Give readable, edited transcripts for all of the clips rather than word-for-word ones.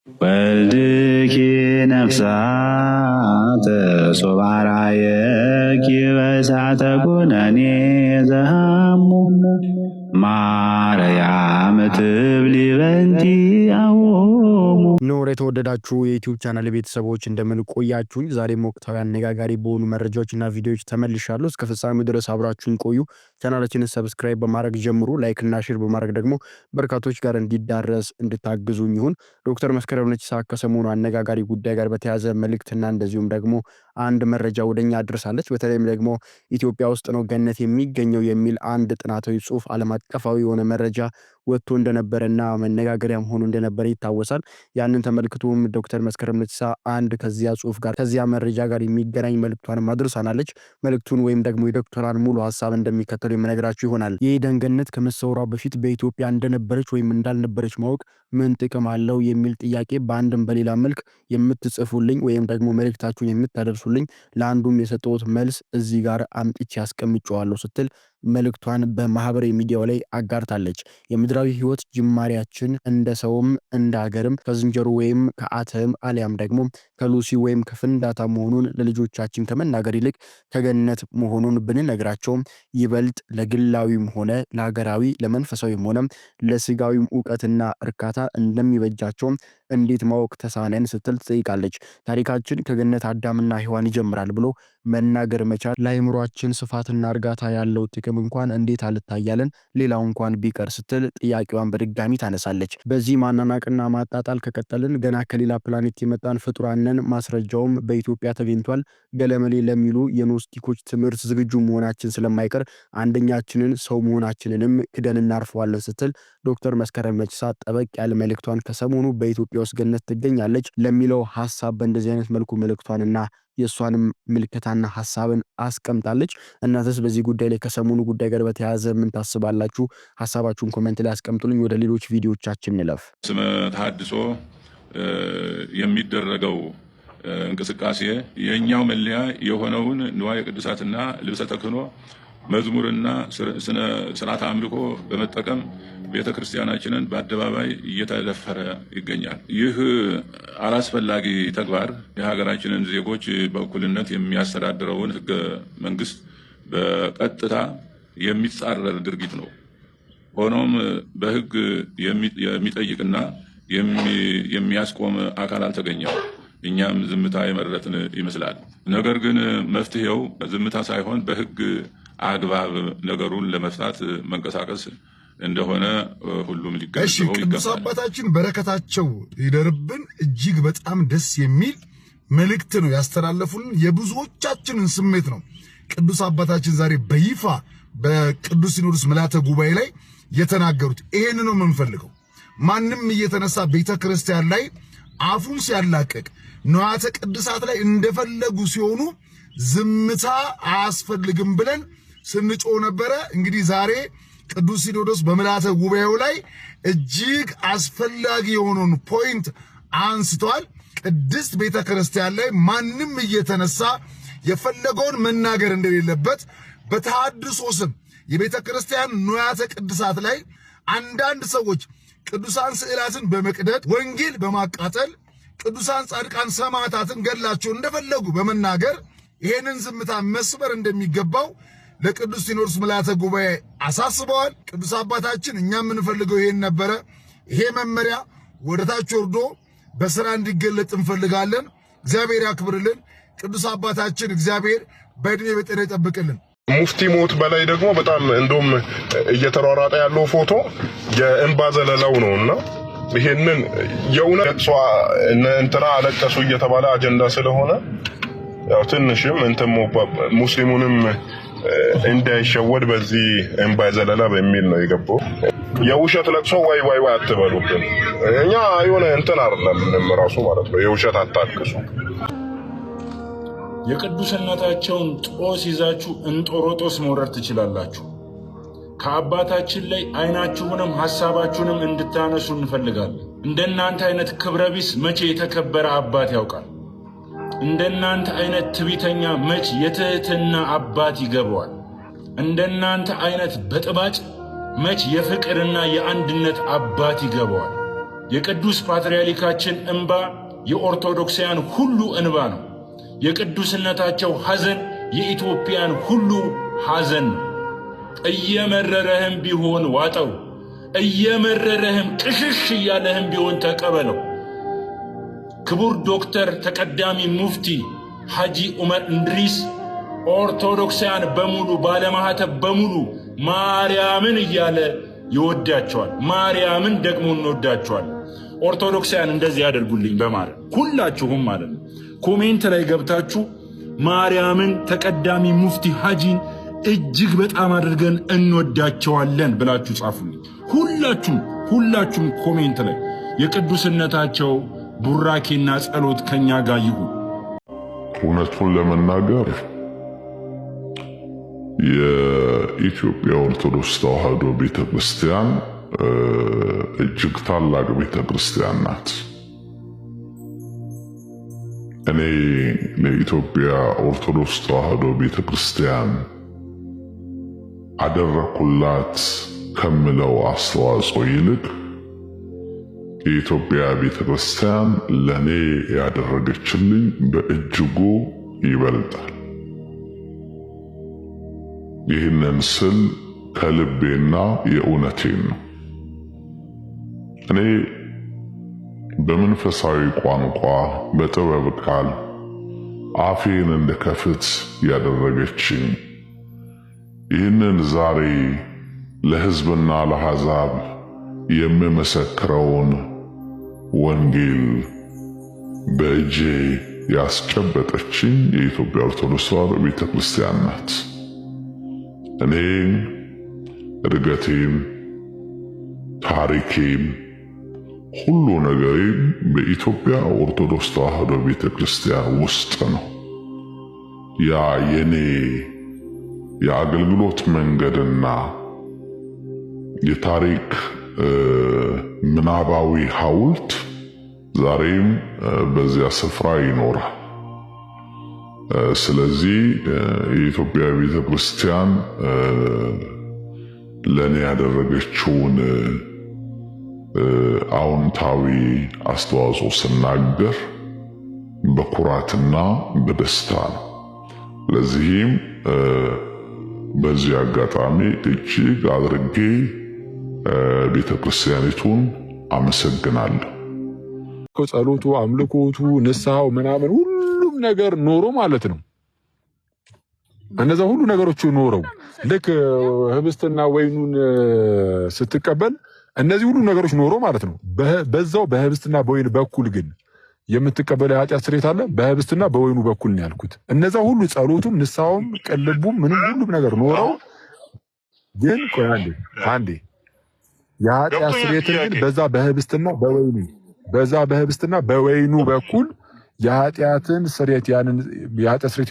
ወልድኪ ነፍሳተ ሶባራየኪ በእሳተ ኩነኔ ዘሃሙ ማርያም ትብሊ በንቲ አዎሙ። ኖር የተወደዳችሁ የዩቲዩብ ቻናል ቤተሰቦች እንደምን ቆያችሁኝ? ዛሬም ወቅታዊ አነጋጋሪ በሆኑ መረጃዎችና ቪዲዮዎች ተመልሻለሁ። እስከ ፍጻሜው ድረስ አብራችሁን ቆዩ። ቻናላችንን ሰብስክራይብ በማድረግ ጀምሩ። ላይክ እና ሼር በማድረግ ደግሞ በርካቶች ጋር እንዲዳረስ እንድታግዙኝ ይሁን። ዶክተር መስከረም ነቺሳ ከሰሞኑ አነጋጋሪ ጉዳይ ጋር በተያያዘ መልእክትና እንደዚሁም ደግሞ አንድ መረጃ ወደኛ አድርሳለች። በተለይም ደግሞ ኢትዮጵያ ውስጥ ነው ገነት የሚገኘው የሚል አንድ ጥናታዊ ጽሑፍ ዓለም አቀፋዊ የሆነ መረጃ ወጥቶ እንደነበረና መነጋገሪያም ሆኖ እንደነበረ ይታወሳል። ያንን ተመልክቶም ዶክተር መስከረም ነቺሳ አንድ ከዚያ ጽሑፍ ጋር ከዚያ መረጃ ጋር የሚገናኝ መልእክቷን አድርሳናለች። መልእክቱን ወይም ደግሞ የዶክተራን ሙሉ ሐሳብ እንደሚከተለው የምነግራችሁ ይሆናል። የኤደን ገነት ከመሰወሯ በፊት በኢትዮጵያ እንደነበረች ወይም እንዳልነበረች ማወቅ ምን ጥቅም አለው የሚል ጥያቄ በአንድም በሌላ መልክ የምትጽፉልኝ ወይም ደግሞ መልእክታችሁን የምታደርሱልኝ ለአንዱም የሰጠሁት መልስ እዚህ ጋር አምጥቼ ያስቀምጨዋለሁ ስትል መልእክቷን በማህበራዊ ሚዲያው ላይ አጋርታለች። የምድራዊ ህይወት ጅማሬያችን እንደ ሰውም እንደ ሀገርም ከዝንጀሮ ወይም ከአተም አሊያም ደግሞ ከሉሲ ወይም ከፍንዳታ መሆኑን ለልጆቻችን ከመናገር ይልቅ ከገነት መሆኑን ብንነግራቸውም ይበልጥ ለግላዊም ሆነ ለሀገራዊ ለመንፈሳዊም ሆነ ለስጋዊም እውቀትና እርካታ እንደሚበጃቸው እንዴት ማወቅ ተሳነን ስትል ትጠይቃለች። ታሪካችን ከገነት አዳምና ሔዋን ይጀምራል ብሎ መናገር መቻል ለአእምሯችን ስፋትና እርጋታ ያለው ጥቅም እንኳን እንዴት አልታያለን ሌላው እንኳን ቢቀር ስትል ጥያቄዋን በድጋሚ ታነሳለች። በዚህ ማናናቅና ማጣጣል ከቀጠልን ገና ከሌላ ፕላኔት የመጣን ፍጡራንን ማስረጃውም በኢትዮጵያ ተገኝቷል። ገለመሌ ለሚሉ የኖስቲኮች ትምህርት ዝግጁ መሆናችን ስለማይቀር አንደኛችንን ሰው መሆናችንንም ክደን እናርፈዋለን ስትል ዶክተር መስከረም ነቺሳ ጠበቅ ያለ መልእክቷን ከሰሞኑ በኢትዮጵያ ውስጥ ገነት ትገኛለች ለሚለው ሐሳብ በእንደዚህ አይነት መልኩ መልእክቷንና የሷንም ምልከታና ሐሳብን አስቀምጣለች። እናንተስ በዚህ ጉዳይ ላይ ከሰሞኑ ጉዳይ ጋር በተያያዘ ምን ታስባላችሁ? ሐሳባችሁን ኮሜንት ላይ አስቀምጡልኝ። ወደ ሌሎች ቪዲዮዎቻችን እንለፍ። ስመ ተሐድሶ የሚደረገው እንቅስቃሴ የኛው መለያ የሆነውን ንዋየ ቅዱሳትና ልብሰ ተክህኖ መዝሙርና ስርዓተ አምልኮ በመጠቀም ቤተክርስቲያናችንን በአደባባይ እየተደፈረ ይገኛል። ይህ አላስፈላጊ ተግባር የሀገራችንን ዜጎች በእኩልነት የሚያስተዳድረውን ሕገ መንግስት በቀጥታ የሚጻረር ድርጊት ነው። ሆኖም በሕግ የሚጠይቅና የሚያስቆም አካል አልተገኘም። እኛም ዝምታ የመረጥን ይመስላል። ነገር ግን መፍትሄው ዝምታ ሳይሆን በሕግ አግባብ ነገሩን ለመፍታት መንቀሳቀስ እንደሆነ ሁሉም ሊገነዘበው ይገባል። ቅዱስ አባታችን በረከታቸው ይደርብን። እጅግ በጣም ደስ የሚል መልእክት ነው ያስተላለፉልን። የብዙዎቻችንን ስሜት ነው ቅዱስ አባታችን ዛሬ በይፋ በቅዱስ ሲኖዶስ ምልዓተ ጉባኤ ላይ የተናገሩት። ይሄን ነው የምንፈልገው። ማንም እየተነሳ ቤተክርስቲያን ላይ አፉን ሲያላቀቅ ንዋያተ ቅድሳት ላይ እንደፈለጉ ሲሆኑ ዝምታ አያስፈልግም ብለን ስንጮህ ነበረ። እንግዲህ ዛሬ ቅዱስ ሲኖዶስ በምልዓተ ጉባኤው ላይ እጅግ አስፈላጊ የሆነውን ፖይንት አንስቷል። ቅድስት ቤተክርስቲያን ላይ ማንም እየተነሳ የፈለገውን መናገር እንደሌለበት፣ በተሐድሶ ስም የቤተክርስቲያን ንዋያተ ቅድሳት ላይ አንዳንድ ሰዎች ቅዱሳን ስዕላትን በመቅደድ ወንጌል በማቃጠል ቅዱሳን ጻድቃን ሰማዕታትን ገድላቸው እንደፈለጉ በመናገር ይሄንን ዝምታ መስበር እንደሚገባው ለቅዱስ ሲኖዶስ ምልዓተ ጉባኤ አሳስበዋል። ቅዱስ አባታችን እኛ የምንፈልገው ይሄን ነበረ። ይሄ መመሪያ ወደታች ወርዶ በስራ እንዲገለጥ እንፈልጋለን። እግዚአብሔር ያክብርልን። ቅዱስ አባታችን እግዚአብሔር በእድሜ በጤና ይጠብቅልን። ሙፍቲ ሞት በላይ ደግሞ በጣም እንደውም እየተሯሯጠ ያለው ፎቶ የእንባ ዘለላው ነውና ይሄንን የእውነት ለቅሷ እንትና አለቀሱ እየተባለ አጀንዳ ስለሆነ ያው ትንሽም እንትን ሙስሊሙንም እንዳይሸወድ በዚህ እንባ ዘለላ በሚል ነው የገባው። የውሸት ለቅሶ ወይ ወይ ወይ አትበሉብን። እኛ የሆነ እንትን አይደለም ራሱ ማለት ነው። የውሸት አታልቅሱ። የቅዱስነታቸውን ጦስ ይዛችሁ እንጦሮጦስ መውረድ ትችላላችሁ። ከአባታችን ላይ አይናችሁንም ሐሳባችሁንም እንድታነሱ እንፈልጋለን። እንደናንተ አይነት ክብረቢስ መቼ የተከበረ አባት ያውቃል? እንደናንተ አይነት ትዕቢተኛ መቼ የትህትና አባት ይገባዋል? እንደናንተ አይነት በጥባጭ መቼ የፍቅርና የአንድነት አባት ይገባዋል? የቅዱስ ፓትርያርካችን እንባ የኦርቶዶክሳውያን ሁሉ እንባ ነው። የቅዱስነታቸው ሐዘን የኢትዮጵያን ሁሉ ሐዘን ነው። እየመረረህም ቢሆን ዋጠው፣ እየመረረህም ቅሽሽ እያለህም ቢሆን ተቀበለው። ክቡር ዶክተር ተቀዳሚ ሙፍቲ ሐጂ ዑመር እንድሪስ ኦርቶዶክሳውያን በሙሉ ባለማህተብ በሙሉ ማርያምን እያለ ይወዳቸዋል። ማርያምን ደግሞ እንወዳቸዋል። ኦርቶዶክሳውያን እንደዚህ ያደርጉልኝ በማለት ሁላችሁም ማለት ነው። ኮሜንት ላይ ገብታችሁ ማርያምን ተቀዳሚ ሙፍቲ ሐጂን እጅግ በጣም አድርገን እንወዳቸዋለን ብላችሁ ጻፉልኝ። ሁላችሁም ኮሜንት ላይ የቅዱስነታቸው ቡራኬና ጸሎት ከኛ ጋር ይሁን። እውነቱን ለመናገር የኢትዮጵያ ኦርቶዶክስ ተዋሕዶ ቤተክርስቲያን እጅግ ታላቅ ቤተክርስቲያን ናት። እኔ ለኢትዮጵያ ኦርቶዶክስ ተዋሕዶ ቤተክርስቲያን አደረኩላት ከምለው አስተዋጽኦ ይልቅ የኢትዮጵያ ቤተክርስቲያን ለኔ ያደረገችልኝ በእጅጉ ይበልጣል። ይህንን ስል ከልቤና የእውነቴን ነው። እኔ በመንፈሳዊ ቋንቋ በጥበብ ቃል አፌን እንድከፍት ያደረገችኝ ይህንን ዛሬ ለሕዝብና ለአሕዛብ የምመሰክረውን ወንጌል በእጄ ያስጨበጠችኝ የኢትዮጵያ ኦርቶዶክስ ተዋሕዶ ቤተክርስቲያን ናት። እኔ እድገቴም ታሪኬም ሁሉ ነገሬም በኢትዮጵያ ኦርቶዶክስ ተዋሕዶ ቤተክርስቲያን ውስጥ ነው። ያ የኔ የአገልግሎት መንገድና የታሪክ ምናባዊ ሐውልት ዛሬም በዚያ ስፍራ ይኖራል። ስለዚህ የኢትዮጵያ ቤተክርስቲያን ለኔ ያደረገችውን አዎንታዊ አስተዋጽኦ ስናገር በኩራትና በደስታ ነው። ለዚህም በዚህ አጋጣሚ እጅግ አድርጌ ቤተክርስቲያኒቱን አመሰግናለሁ። ጸሎቱ፣ አምልኮቱ፣ ንስሐው ምናምን ሁሉም ነገር ኖሮ ማለት ነው። እነዛ ሁሉ ነገሮች ኖረው ልክ ህብስትና ወይኑን ስትቀበል እነዚህ ሁሉ ነገሮች ኖሮ ማለት ነው። በዛው በህብስትና በወይን በኩል ግን የምትቀበለው የኃጢአት ስርየት አለ። በህብስትና በወይኑ በኩል ነው ያልኩት። እነዛ ሁሉ ጸሎቱም፣ ንስሐውም፣ ቅልቡም ምንም ሁሉም ነገር ኖረው ግን ቆይ አንዴ የኃጢአት ስርየትን ግን በዛ በህብስትና በወይኑ በኩል የኃጢአትን ስርየት ያንን የኃጢአት ስርየት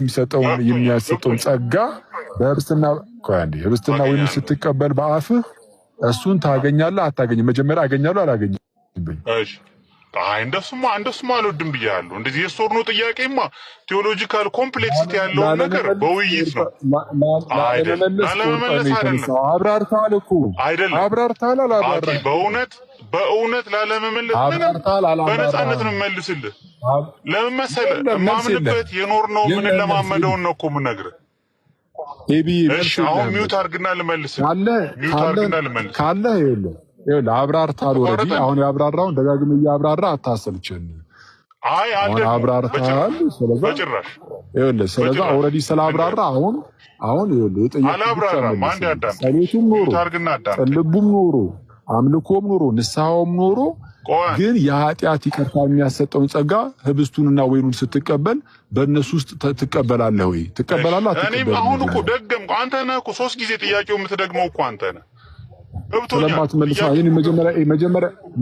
የሚያሰጠውን ጸጋ ህብስትና ወይኑ ስትቀበል በአፍህ እሱን ታገኛለህ አታገኝም? መጀመሪያ አገኛለሁ አላገኝም? እሺ እንደሱማ አልወድም ብያለሁ። እንደዚህ የሶር ነው ጥያቄማ ቴዎሎጂካል ኮምፕሌክሲቲ ያለው ነገር በውይይት ነው። ለመመለስ አብራርታል እኮ አብራርታል አላብራራ በእውነት ላለመመለስ ምንም በነፃነት ነው መልስልህ። ለምን መሰለህ ማምንበት የኖርነው ምን ለማመደውን ነው እኮ የምነግርህ። እሺ አሁን ሚውት አድርግና ልመልስ ካለ ይኸውልህ አብራርታል። ወረዲ አሁን ያብራራውን ደጋግመህ እያብራራ አታሰልቸን። አሁን አብራርታል። ስለዛ ኦልሬዲ ስላብራራ አሁን ይኸውልህ አላብራራም። አንድ ያዳም ጸሎቱም ኖሮ ቅልቡም ኖሮ አምልኮም ኖሮ ንስሐውም ኖሮ ግን የኃጢአት ይቅርታ የሚያሰጠውን ጸጋ ህብስቱንና ወይኑን ስትቀበል በእነሱ ውስጥ ትቀበላለህ ወይ? ትቀበላለህ አትቀበልም? እኔም አሁን እኮ ደገምኩ። አንተ ነህ እኮ 3 ጊዜ ጥያቄው የምትደግመው እኮ አንተ ነህ።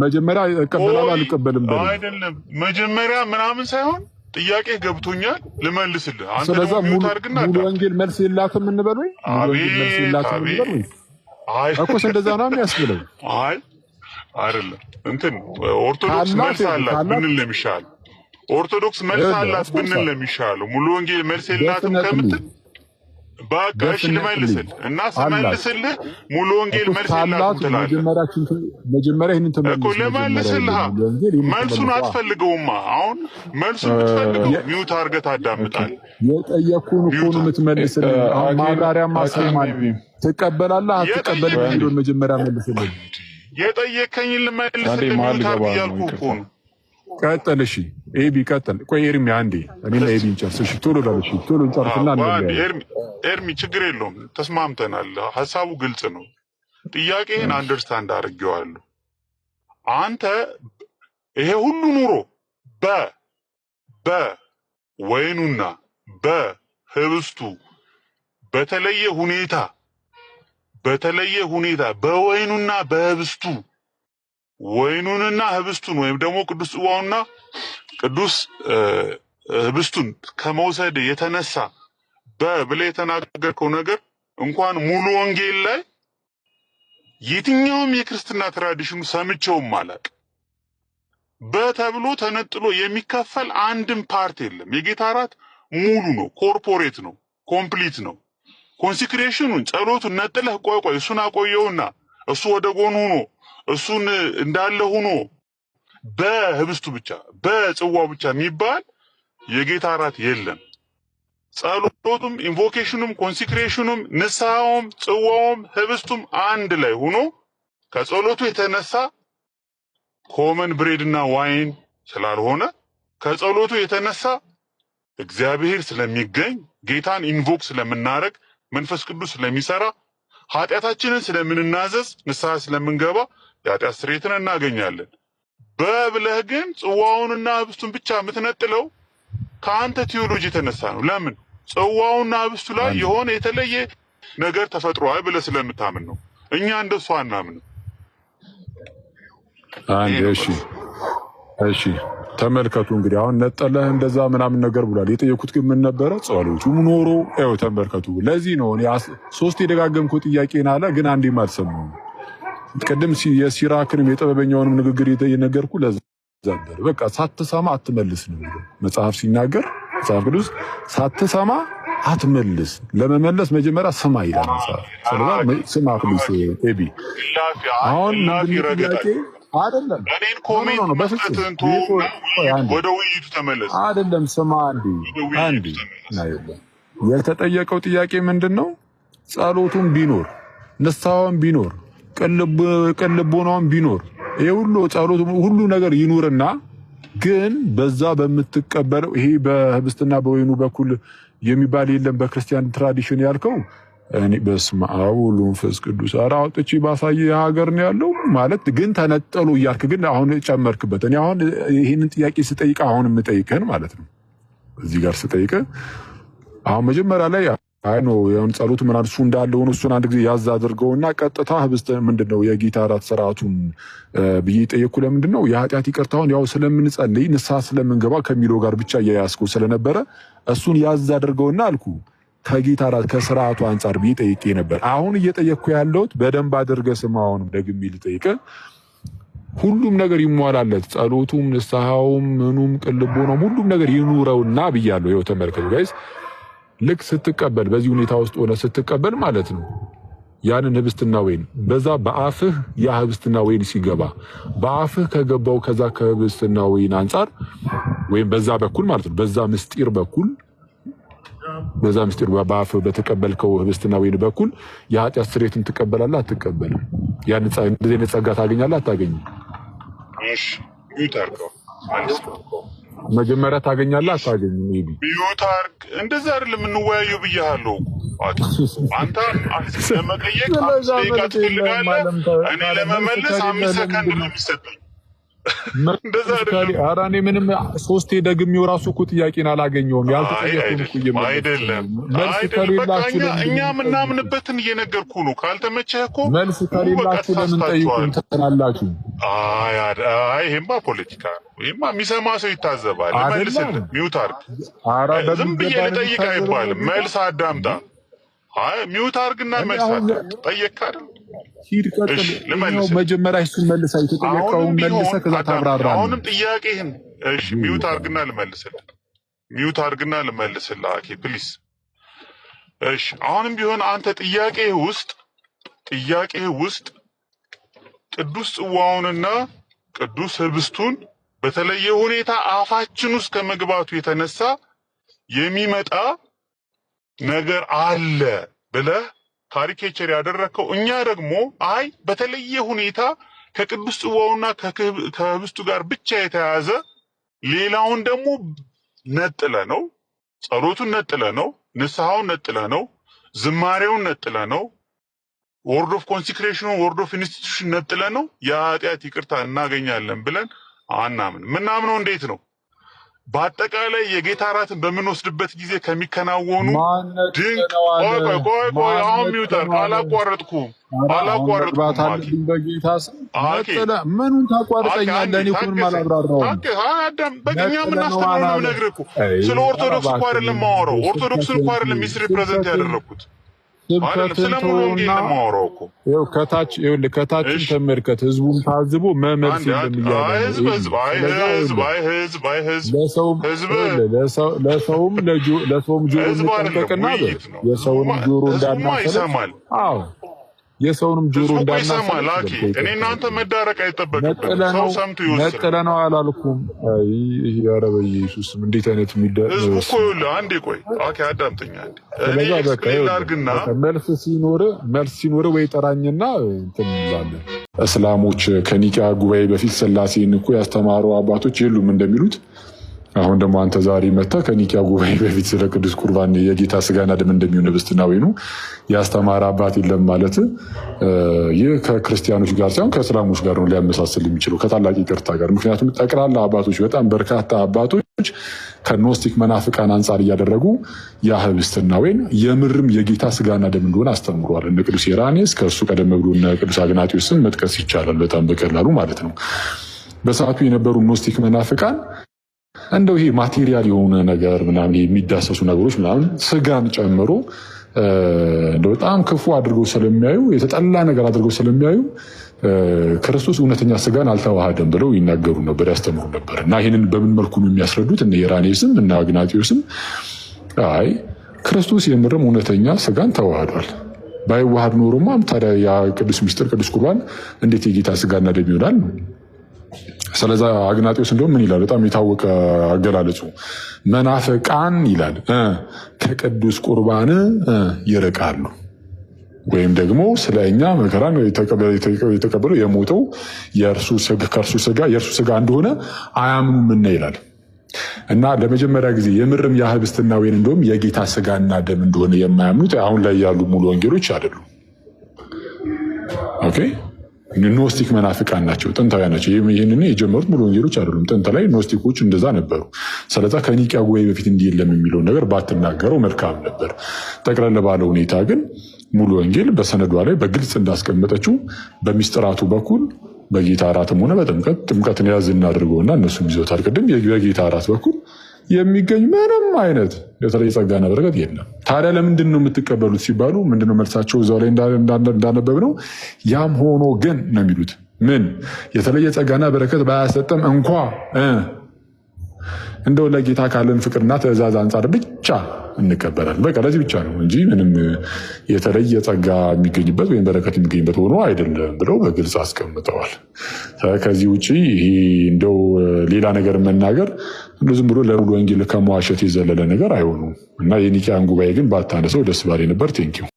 መጀመሪያ እቀበላለሁ አልቀበልም በል አይደለም። መጀመሪያ ምናምን ሳይሆን ጥያቄ ገብቶኛል ልመልስልህ። አንተ ስለዛ ሙሉ ወንጌል መልስ የላትም እንበል ወይ? ሙሉ ወንጌል መልስ የላትም እንበል ወይ? እኮ እንደዛ ነው የሚያስብለው። አይደለም እንትን ኦርቶዶክስ መልስ አላት ብንል ለሚሻል ኦርቶዶክስ መልስ አላት ብንል ለሚሻል ሙሉ ወንጌል መልስ የላትም ከምትል በቃ እሺ ልመልስልህ እና ስመልስልህ ሙሉ ወንጌል መልስ የላትም ትላለህ። መጀመሪያ ይሄንን ተመልስ እኮ ልመልስልህ። መልሱን አትፈልገውማ። አሁን መልሱን ብትፈልገው ሚውት አድርገህ ታዳምጣለህ። የጠየኩህን እኮ ነው የምትመልስልኝ። አሁን ማብራሪያ ማሰማል ትቀበላለህ አትቀበልም የሚለውን መጀመሪያ መልስልኝ። የጠየከኝን ልመልስልህ ሚውት አድርግ እያልኩህ እኮ ነው። ቀጥል። እሺ ኤቢ ቀጥል። ቆይ ኤርሚ አንዴ እኔና ኤቢ እንጨርስ። እሺ ቶሎ ዳልሽ ቶሎ እንጨርስና ኤርሚ ችግር የለውም ተስማምተናል። ሐሳቡ ግልጽ ነው። ጥያቄህን አንደርስታንድ አድርጌዋለሁ። አንተ ይሄ ሁሉ ኑሮ በወይኑና በህብስቱ በተለየ ሁኔታ በወይኑና በህብስቱ ወይኑንና ህብስቱን ወይም ደግሞ ቅዱስ ጽዋውና ቅዱስ ህብስቱን ከመውሰድ የተነሳ በብለህ የተናገርከው ነገር እንኳን ሙሉ ወንጌል ላይ የትኛውም የክርስትና ትራዲሽኑ ሰምቼውም አላውቅም። በተብሎ ተነጥሎ የሚከፈል አንድም ፓርት የለም። የጌታ እራት ሙሉ ነው፣ ኮርፖሬት ነው፣ ኮምፕሊት ነው። ኮንሲክሬሽኑን ጸሎቱን ነጥለህ ቆይ እሱን አቆየውና እሱ ወደ ጎን ሆኖ እሱን እንዳለ ሆኖ በህብስቱ ብቻ በጽዋው ብቻ የሚባል የጌታ እራት የለም። ጸሎቱም ኢንቮኬሽኑም ኮንሲክሬሽኑም ንስሐውም ጽዋውም ህብስቱም አንድ ላይ ሆኖ ከጸሎቱ የተነሳ ኮመን ብሬድና ዋይን ስላልሆነ ከጸሎቱ የተነሳ እግዚአብሔር ስለሚገኝ ጌታን ኢንቮክ ስለምናረግ መንፈስ ቅዱስ ስለሚሰራ ኃጢአታችንን ስለምንናዘዝ ንስሐ ስለምንገባ የኃጢአት ስርየትን እናገኛለን። በብለህ ግን ጽዋውንና ህብስቱን ብቻ የምትነጥለው ከአንተ ቲዮሎጂ የተነሳ ነው። ለምን? ጽዋውና ህብስቱ ላይ የሆነ የተለየ ነገር ተፈጥሯል ብለህ ስለምታምን ነው። እኛ እንደሱ አናምንም። እሺ ተመልከቱ እንግዲህ አሁን ነጠለህ እንደዛ ምናምን ነገር ብሏል። የጠየኩት ግን ምን ነበረ? ጸሎቱም ኖሮ ያው ተመልከቱ። ለዚህ ነው እኔ 3 የደጋገምኩ ጥያቄን አለ ግን አንዴም አልሰማሁም። ቅድም የሲራክንም የጥበበኛውንም ንግግር የነገርኩ ለዛ ነበር። በቃ ሳትሰማ አትመልስ ነው መጽሐፍ ሲናገር፣ መጽሐፍ ቅዱስ ሳትሰማ አትመልስ፣ ለመመለስ መጀመሪያ ስማ ይላል መጽሐፍ። ስለዚህ ስማ ፕሊስ ኤቢ አሁን ጥያቄ አይደለም እኔን ኮሜንት መስጠትን ወደ ውይይቱ ተመለስ። አይደለም ስማ አንዴ የተጠየቀው ጥያቄ ምንድነው? ጸሎቱም ቢኖር ንስሐውም ቢኖር ቅልቦናውም ቢኖር ይሄ ሁሉ ጸሎቱ ሁሉ ነገር ይኑርና ግን በዛ በምትቀበለው ይሄ በህብስትና በወይኑ በኩል የሚባል የለም በክርስቲያን ትራዲሽን ያልከው እኔ በስመ አብ ወወልድ ወመንፈስ ቅዱስ አውጥቼ ባሳየ ሀገር ነው ያለው ማለት ግን ተነጠሉ እያልክ ግን አሁን ጨመርክበት። እኔ አሁን ይሄንን ጥያቄ ስጠይቅ አሁን የምጠይቅህን ማለት ነው እዚህ ጋር ስጠይቅህ አሁን መጀመሪያ ላይ አይ ነው የሆነ ጸሎቱ ምን አልሱ እንዳለው ነው እሱን አንድ ጊዜ ያዝ አድርገውና ቀጥታ ህብስት ምንድነው የጌታ እራት ስርዓቱን ብዬ ጠየቅኩ። ለምንድነው የኃጢአት ይቅርታውን ያው ስለምንጸልይ ንስሐ ስለምንገባ ከሚለው ጋር ብቻ እያያዝኩ ስለነበረ እሱን ያዝ አድርገውና አልኩ ከጌታ እራት ከስርዓቱ አንፃር ብዬ ጠይቄ ነበር። አሁን እየጠየቅኩ ያለሁት በደንብ አድርገህ ስማ። አሁን ደግሜ ልጠይቅህ ሁሉም ነገር ይሟላለት ጸሎቱም ንስሐውም ምኑም ቅልቦናውም ሁሉም ነገር ይኑረውና ብያለሁ። ይኸው ተመልከቱ ጋይስ ልክ ስትቀበል በዚህ ሁኔታ ውስጥ ሆነ ስትቀበል ማለት ነው ያንን ህብስትና ወይን በዛ በአፍህ ያ ህብስትና ወይን ሲገባ በአፍህ ከገባው ከዛ ከህብስትና ወይን አንፃር ወይም በዛ በኩል ማለት ነው በዛ ምስጢር በኩል በዛ ምስጢር በአፍህ በተቀበልከው ህብስትና ወይን በኩል የኃጢአት ስርየትን ትቀበላለህ አትቀበልም? ያን እንደዚህ አይነት ጸጋ ታገኛለህ አታገኝም? እሺ ይታርቀው መጀመሪያ ታገኛለህ አታገኝም? ቢዩታርክ እንደዛ አይደለም እንወያየው ብያለሁ። አንተ ለመጠየቅ 5 ደቂቃ ትፈልጋለህ፣ እኔ ለመመለስ 5 ሰከንድ ነው የሚሰጠኝ። እንደዛ አይደለም። ኧረ እኔ ምንም 3 ደግሜው ራሱ እኮ ጥያቄን አላገኘሁም። ያልተጠየቁን እኮ አይደለም እኛ ምናምንበትን እየነገርኩ ነው። ካልተመቸህ እኮ መልስ ከሌላችሁ ለምን ጠይቁን ትላላችሁ? አይ ይሄማ ፖለቲካ ነው። ይሄማ የሚሰማ ሰው ይታዘባል። መልስልህ ሚውት አድርግ። ዝም ብዬ ልጠይቅ አይባልም። መልስ አዳምጣ። አይ ሚውት አድርግና መልስ አዳምጥ። ጠየቅህ አይደል? ሂድ ቀጥል። መጀመሪያ እሱን መልስ የተጠየቀውን መልሰህ ከዛ ታብራራለህ። አሁንም ጥያቄህን እሺ ሚውት አድርግና ልመልስልህ። ሚውት አድርግና ልመልስልህ። አኬ ፕሊስ እሺ አሁንም ቢሆን አንተ ጥያቄ ውስጥ ቅዱስ ጽዋውንና ቅዱስ ህብስቱን በተለየ ሁኔታ አፋችን ውስጥ ከመግባቱ የተነሳ የሚመጣ ነገር አለ ብለህ ካሪኬቸር ያደረከው፣ እኛ ደግሞ አይ በተለየ ሁኔታ ከቅዱስ ጽዋውና ከህብስቱ ጋር ብቻ የተያዘ ሌላውን ደግሞ ነጥለ ነው፣ ጸሎቱን ነጥለ ነው፣ ንስሐውን ነጥለ ነው፣ ዝማሬውን ነጥለ ነው፣ ወርድ ኦፍ ኮንሲክሬሽኑን ወርድ ኦፍ ኢንስቲትዩሽን ነጥለ ነው የኃጢአት ይቅርታ እናገኛለን ብለን አናምን። ምናምነው እንዴት ነው? በአጠቃላይ የጌታ እራትን በምንወስድበት ጊዜ ከሚከናወኑ ድንቅ ቆይ አሁን ሚውታር አላቋረጥኩም በጌታ ስም ምኑን ታቋርጠኛለህ? እኔ እኮ ምንም አላብራራሁም። በእኛ የምናስተምረው ነው የምነግርህ እኮ። ስለ ኦርቶዶክስ እኮ አይደለም የማወራው። ኦርቶዶክስን እኮ አይደለም ሚስ ሪፕሬዘንት ያደረኩት። ስብከትን ተውና ከታችን ተመልከት። ህዝቡን ታዝቦ መመልስ ለሰውም ጆሮ እንጠንቀቅና የሰውንም ጆሮ እንዳናሰለፍ። የሰውንም ጆሮ እንዳናሰለፍ። እኔ እናንተ መዳረቅ አይጠበቅብንም። ሰው ሰምቶ ይወስድ። ነጥለነው አላልኩም። ኧረ በኢየሱስም እንዴት አይነት ህዝቡ እኮ ይኸውልህ፣ አንዴ ቆይ አዳምጠኝ አንዴ። መልስ ሲኖር ወይ ጠራኝና እንትን እንላለን። እስላሞች ከኒቂያ ጉባኤ በፊት ስላሴን እኮ ያስተማሩ አባቶች የሉም እንደሚሉት። አሁን ደግሞ አንተ ዛሬ መጥተህ ከኒቂያ ጉባኤ በፊት ስለ ቅዱስ ቁርባን የጌታ ስጋና ደም እንደሚሆን ህብስትና ወይኑ ያስተማረ አባት የለም ማለት ይህ ከክርስቲያኖች ጋር ሳይሆን ከእስላሞች ጋር ነው ሊያመሳስል የሚችለው ከታላቅ ይቅርታ ጋር። ምክንያቱም ጠቅላላ አባቶች በጣም በርካታ አባቶች ከኖስቲክ መናፍቃን አንጻር እያደረጉ ያ ህብስትና ወይን የምርም የጌታ ስጋና ደም እንደሆነ አስተምሯል። እነ ቅዱስ ኢራኔስ ከእሱ ቀደም ብሎ እነ ቅዱስ አግናጢዮስን መጥቀስ ይቻላል በጣም በቀላሉ ማለት ነው። በሰዓቱ የነበሩ ኖስቲክ መናፍቃን እንደው ይሄ ማቴሪያል የሆነ ነገር ምናምን የሚዳሰሱ ነገሮች ምናምን ስጋን ጨምሮ እንደው በጣም ክፉ አድርገው ስለሚያዩ የተጠላ ነገር አድርገው ስለሚያዩ ክርስቶስ እውነተኛ ስጋን አልተዋሃደም ብለው ይናገሩ ነበር፣ ያስተምሩ ነበር። እና ይህንን በምን መልኩ ነው የሚያስረዱት? እነ ኢራኔስም እና አግናጢዮስም አይ ክርስቶስ የምርም እውነተኛ ስጋን ተዋህዷል፣ ባይዋሃድ ኖሮማ ታዲያ ያ ቅዱስ ሚስጥር ቅዱስ ቁርባን እንዴት የጌታ ስጋና ደም ይሆናል ነው። ስለዛ አግናጢዮስ እንደውም ምን ይላል? በጣም የታወቀ አገላለጹ መናፍቃን ይላል ከቅዱስ ቁርባን ይርቃሉ፣ ወይም ደግሞ ስለ እኛ መከራን የተቀበለው የሞተው የእርሱ ስጋ እንደሆነ አያምኑምና ይላል። እና ለመጀመሪያ ጊዜ የምርም ያ ህብስትና ወይን እንደውም የጌታ ስጋና ደም እንደሆነ የማያምኑት አሁን ላይ ያሉ ሙሉ ወንጌሎች አይደሉም። ኦኬ ኖስቲክ መናፍቃን ናቸው፣ ጥንታውያን ናቸው። ይህንን የጀመሩት ሙሉ ወንጌሎች አይደሉም። ጥንት ላይ ኖስቲኮች እንደዛ ነበሩ። ስለዛ ከኒቂያ ጉባኤ በፊት እንዲህ የለም የሚለውን ነገር ባትናገረው መልካም ነበር። ጠቅለል ባለ ሁኔታ ግን ሙሉ ወንጌል በሰነዷ ላይ በግልጽ እንዳስቀመጠችው በሚስጥራቱ በኩል በጌታ እራትም ሆነ በጥምቀት ጥምቀትን ያዝ እናድርገውና እነሱም ይዘውታል። ቅድም በጌታ እራት በኩል የሚገኝ ምንም አይነት የተለየ ጸጋና በረከት የለም። ታዲያ ለምንድን ነው የምትቀበሉት ሲባሉ ምንድነው መልሳቸው? እዛው ላይ እንዳነበብ ነው ያም ሆኖ ግን ነው የሚሉት። ምን የተለየ ጸጋና በረከት ባያሰጠም እንኳ እንደው ለጌታ ካለን ፍቅርና ትእዛዝ አንጻር ብቻ እንቀበላለን። በቃ ለዚህ ብቻ ነው እንጂ ምንም የተለየ ጸጋ የሚገኝበት ወይም በረከት የሚገኝበት ሆኖ አይደለም ብለው በግልጽ አስቀምጠዋል። ከዚህ ውጭ ይሄ እንደው ሌላ ነገር መናገር ዝም ብሎ ለሙሉ ወንጌል ከመዋሸት የዘለለ ነገር አይሆኑም እና የኒቂያን ጉባኤ ግን ባታነሰው ደስ ባሌ ነበር። ቴንኪው